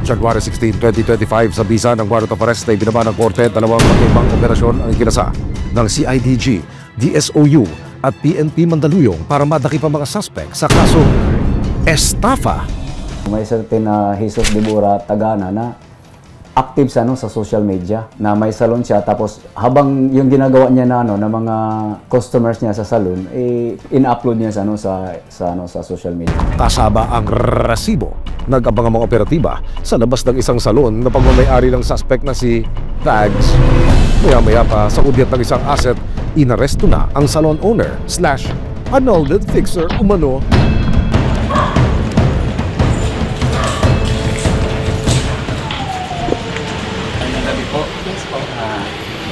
January 16, 2025 sa bisa ng warrant of arrest na ibinaba ng korte, dalawang magkaibang operasyon ang ikinasa ng CIDG, DSOU at PNP Mandaluyong para madakip ang mga suspect sa kasong estafa. May certain na Jesus Debora Tagana na active sa social media, na may salon siya, tapos habang yung ginagawa niya na na mga customers niya sa salon, in-upload niya sa social media. Kasama ang resibo. Nag-abang ang mga operatiba sa labas ng isang salon na pagmamayari ng suspect na si Tags. Maya-maya pa sa udyat ng isang asset, inaresto na ang salon owner / annulled fixer umano.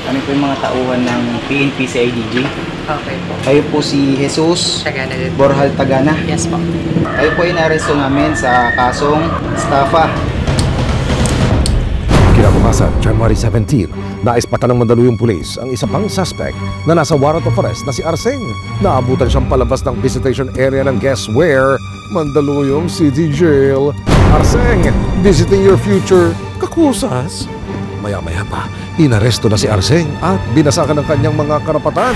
Kami po yung mga tauhan ng PNP CIDG. Okay po. Kayo po si Jesus Tagana din. Borjal Tagana. Yes po. Kayo po inaresto namin sa kasong estafa. Kinabukasan, January 17, naispatan ng Mandaluyong Police ang isa pang suspect na nasa warrant of arrest na si Arseng. Naabutan siyang palabas ng visitation area ng guess where? Mandaluyong City Jail. Arseng, visiting your future kakusas. Maya-maya pa, inaresto na si Arseng at binasakan ng kanyang mga karapatan.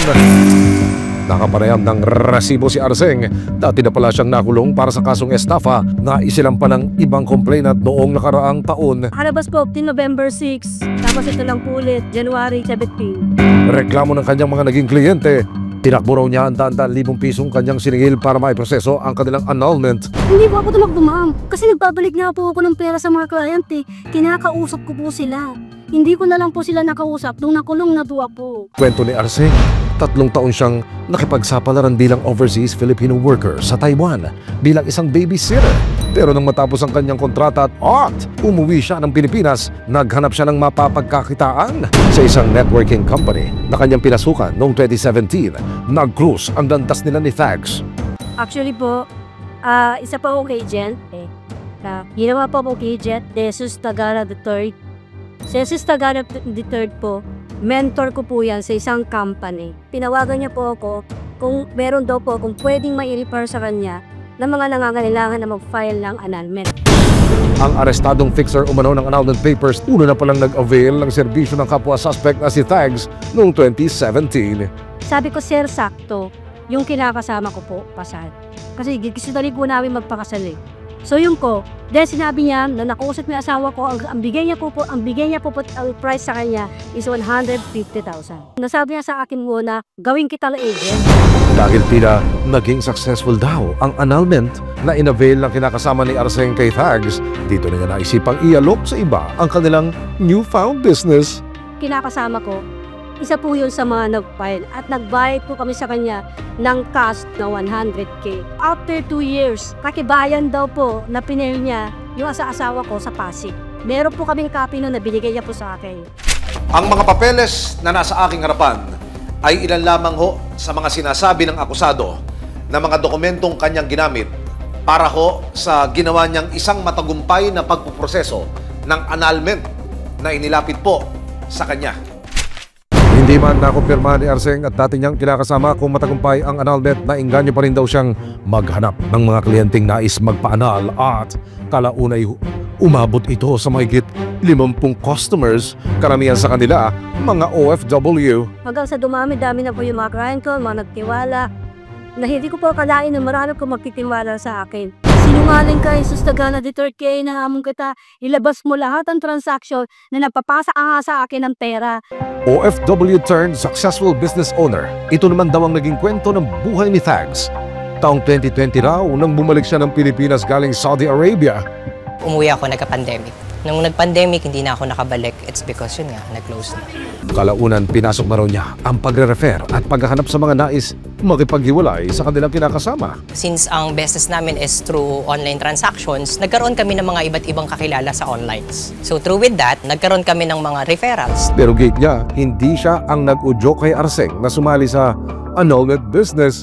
Nakapanayam ng resibo si Arseng. Dati na pala siyang nakulong para sa kasong estafa na isilang pa ng ibang complainant noong nakaraang taon. Nakalabas po, November 6. Tapos ito lang po ulit, January 17. Reklamo ng kanyang mga naging kliyente. Tinakbo raw niya ang daan-daan libong pisong kanyang siningil para maiproseso ang kanilang annulment. Hindi po ako tumakbo, ma'am. Kasi nagbabalik nga po ako ng pera sa mga client eh. Kinakausap ko po sila. Hindi ko na lang po sila nakausap nung nakulong na duwa po. Kwento ni Arseng, 3 taon siyang nakipagsapalaran bilang overseas Filipino worker sa Taiwan bilang isang babysitter. Pero nang matapos ang kanyang kontrata at umuwi siya ng Pilipinas, naghanap siya ng mapapagkakitaan sa isang networking company na kanyang pinasukan noong 2017. Nag-cruise ang landas nila ni Thags. Actually po, isa pa akong agent eh. Ginawa po akong agent, Jesus Tagana III. Si Jesus Tagana III po, mentor ko po yan sa isang company. Pinawagan niya po ako kung meron daw po kung pwedeng mai-refer sa kanya ng mga nangangailangan na mag-file ng annulment. Ang arestadong fixer umano ng annulment papers, una na palang nag-avail ng serbisyo ng kapwa suspect na si Thags noong 2017. Sabi ko, sir, sakto. Yung kinakasama ko po, pasal. Kasi gusto na rin po namin magpakasal eh. So yun ko, then sinabi niya na nakausap niya asawa ko, ang bigay niya po ang price sa kanya is 150,000. Nasabi niya sa akin muna, gawin kita na agent. Dahil tila naging successful daw ang annulment na inavail ng kinakasama ni Arseng kay Thags, dito na niya naisipang ialok sa iba ang kanilang newfound business. Kinakasama ko, isa po yun sa mga nag-file at nagbayad po kami sa kanya ng cash na 100K. After 2 years, kakibayan daw po na pinail niya yung asawa ko sa Pasig. Meron po kaming copy nun na binigay niya po sa akin. Ang mga papeles na nasa aking harapan ay ilan lamang ho sa mga sinasabi ng akusado na mga dokumentong kanyang ginamit para ho sa ginawa niyang isang matagumpay na pagpuproseso ng annulment na inilapit po sa kanya. Hindi man nakumpirma ni Arseng at dati niyang kinakasama kung matagumpay ang annulment, na inganyo pa rin daw siyang maghanap ng mga kliyenteng nais magpa-annul at kalaunay umabot ito sa mahigit 50 customers, karamihan sa kanila mga OFW. Hanggang sa dami na po yung mga client ko, mga nagtiwala, na hindi ko po akalain na marami ko magtitiwala sa akin. Sinungaling ka, Jesus Tagana III, nahamon kita, ilabas mo lahat ang transaction na nagpapasa nga sa akin ng pera. OFW turned successful business owner. Ito naman daw ang naging kwento ng buhay ni Thags. Taong 2020 raw nang bumalik siya ng Pilipinas galing Saudi Arabia. Umuwi ako nagka-pandemic. Nung nag-pandemic, hindi na ako nakabalik. It's because yun nga, nag-close na. Kalaunan, pinasok na raw niya ang pagre-refer at paghahanap sa mga nais makipaghiwalay sa kanilang kinakasama. Since ang business namin is through online transactions, nagkaroon kami ng mga iba't ibang kakilala sa online. So through with that, nagkaroon kami ng mga referrals. Pero gate niya, hindi siya ang nag-udyok kay Arseng na sumali sa annulment business.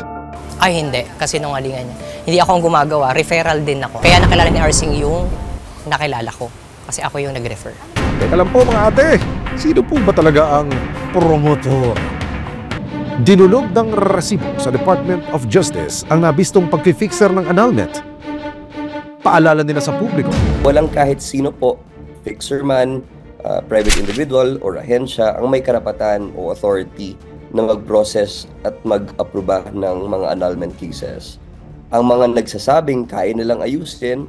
Ay hindi, kasi nungalingan niya. Hindi ako ang gumagawa, referral din ako. Kaya nakilala ni Arseng yung nakilala ko. Kasi ako yung nag-refer. Teka lang po mga ate, sino po ba talaga ang promotor? Dinulog ng resibo sa Department of Justice ang nabistong pagpifixer ng annulment. Paalala nila sa publiko, Walang kahit sino po, fixer man, private individual or ahensya ang may karapatan o authority na mag-process at mag-aproba ng mga annulment cases. Ang mga nagsasabing kaya nilang ayusin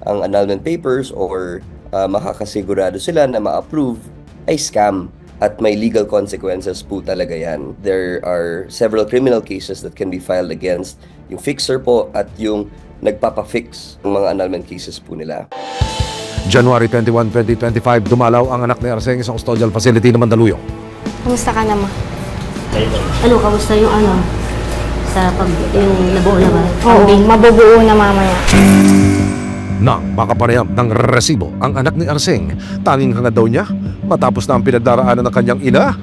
ang annulment papers or makakasigurado sila na ma-approve ay scam at may legal consequences po talaga yan. There are several criminal cases that can be filed against yung fixer po at yung nagpapafix ng mga annulment cases po nila. January 21, 2025, dumalaw ang anak ni Arseng sa custodial facility ng Mandaluyong. Kamusta ka naman? Ano, kamusta yung sa yung nabuo na ba? Oo, mabubuo na mamaya. Nang makapanayam ng resibo ang anak ni Arseng, tanging hangad daw niya matapos na ang pinagdaraanan ng kanyang ina.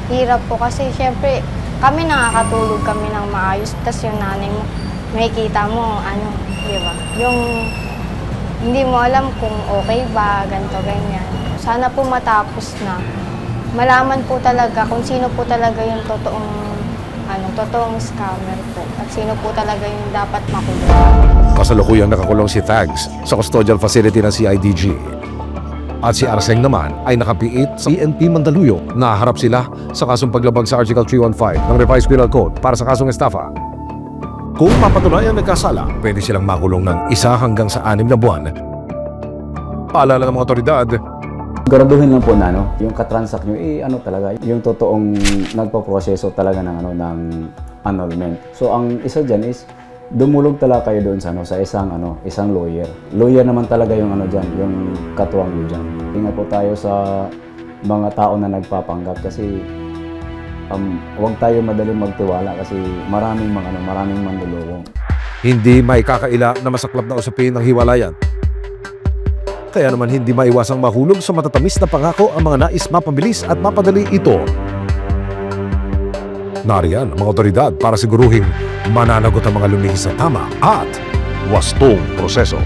Hirap po kasi syempre kami nakakatulog kami ng maayos, tas yung nanay mo, makikita mo, di ba? Yung hindi mo alam kung okay ba, ganito, ganyan. Sana po matapos na. Malaman po talaga kung sino po talaga yung totoong scammer po. At sino po talaga yung dapat makulong. Kasalukuyang nakakulong si Thags sa custodial facility ng CIDG. At si Arseng naman ay nakapiit sa PNP Mandaluyong. Naharap sila sa kasong paglabag sa Article 315 ng Revised Penal Code para sa kasong estafa. Kung mapatunayan nagkasala, pwede silang makulong ng 1 hanggang sa 6 na buwan. Paalala ng mga otoridad, Graduhin lang po na yung katransak nyo, talaga, yung totoong nagpo-proseso talaga ng annulment. So ang isa dyan is, dumulog talaga kayo doon sa isang lawyer. Lawyer naman talaga yung yung katuwang nyo dyan. Ingat po tayo sa mga tao na nagpapanggap kasi huwag tayo madaling magtiwala kasi maraming manluloko. hindi may kakaila na masaklap na usapin ng hiwalayan. Kaya naman hindi maiwasang mahulog sa matatamis na pangako ang mga nais mapabilis at mapadali ito. Nariyan ang mga otoridad para siguruhing mananagot ang mga lumihis sa tama at wastong proseso.